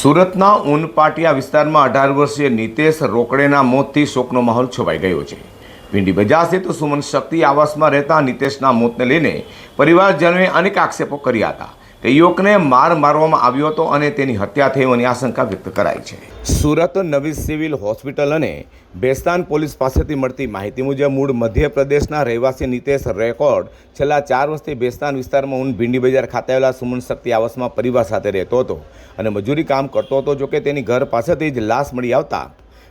સુરતના ઉનપાટિયા વિસ્તારમાં 18 વર્ષીય નિતેશ રોકડેના મોતથી શોકનો માહોલ છવાઈ ગયો છે। ભીંડી બજાર સ્થિત સુમન શક્તિ આવાસમાં રહેતા નિતેશના મોતને લઈને પરિવારજનોએ અનેક આક્ષેપો કર્યા હતા કે યુવકને મારવામાં આવ્યો હતો અને તેની હત્યા થઈ હોવાની આશંકા વ્યક્ત કરાઈ છે। સુરત નવી સિવિલ હોસ્પિટલ અને બેસ્તાન પોલીસ પાસેથી મળતી માહિતી મુજબ મૂળ મધ્યપ્રદેશના રહેવાસી નિતેશ રેકોર્ડ છેલ્લા 4 વર્ષથી બેસ્તાન વિસ્તારમાં ભીંડી બજાર ખાતે આવેલા સુમન શક્તિ આવાસમાં પરિવાર સાથે રહેતો હતો અને મજૂરી કામ કરતો હતો। જોકે તેની ઘર પાસેથી જ લાશ મળી આવતા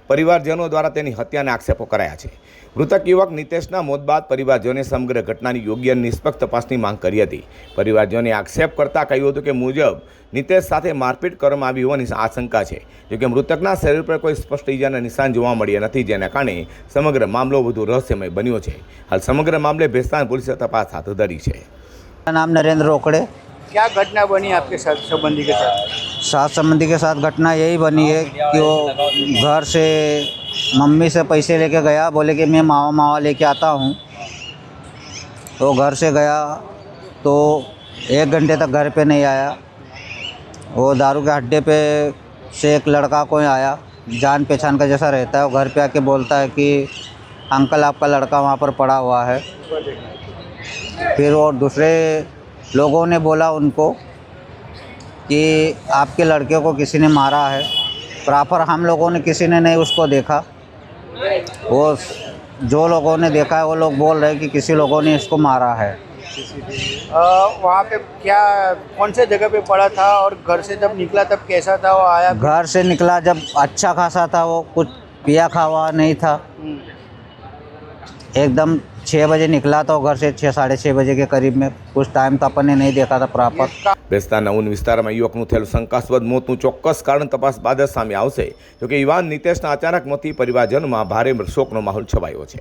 પરિવારજનો દ્વારા તેની હત્યાના આક્ષેપો કરાયા છે। મૃતક યુવક નિતેશના મોત બાદ પરિવારજનોએ સમગ્ર ઘટનાની યોગ્ય નિષ્પક્ષ તપાસની માંગ કરી હતી। પરિવારજનોએ આક્ષેપ કરતા કહ્યું હતું કે મુજબ નિતેશ સાથે મારપીટ કરવામાં આવી હોવાની આશંકા છે। જોકે મૃતકના શરીર પર કોઈ સ્પષ્ટ ઈજાના નિશાન જોવા મળ્યા નથી, જેના કારણે સમગ્ર મામલો વધુ રહસ્યમય બન્યો છે। હાલ સમગ્ર મામલે ભેસ્તાન પોલીસે તપાસ હાથ ધરી છે। नाम नरेंद्र रोकड़े। क्या घटना बनी आपके साथ संबंधी के साथ? संबंधी के साथ घटना यही बनी है कि वो घर से मम्मी से पैसे लेके गया, बोले कि मैं मावा लेके आता हूँ। तो घर से गया तो 1 घंटे तक घर पे नहीं आया। वो दारू के अड्डे पे से एक लड़का कोई आया, जान पहचान का जैसा रहता है। वो घर पे आके बोलता है कि अंकल आपका लड़का वहाँ पर पड़ा हुआ है। फिर और दूसरे लोगों ने बोला उनको कि आपके लड़के को किसी ने मारा है। प्रॉपर हम लोगों ने किसी ने नहीं उसको देखा। वो जो लोगों ने देखा है वो लोग बोल रहे हैं कि किसी लोगों ने इसको मारा है। वहाँ पे क्या कौन से जगह पे पड़ा था और घर से जब निकला तब कैसा था? वो आया घर से निकला जब अच्छा खासा था, वो कुछ पिया खावा नहीं था। एकदम 6 बजे निकला तो घर से 6 साढ़े 6 बजे के करीब में। कुछ टाइम तो अपन ने नहीं देखा था प्रॉपर। બેસ્તાનના ઉન વિસ્તારમાં યુવકનું થયેલું શંકાસ્પદ મોતનું ચોક્કસ કારણ તપાસ બાદ જ સામે આવશે। જોકે યુવાન નિતેશના અચાનક મોતથી પરિવારજનોમાં ભારે શોકનો માહોલ છવાયો છે।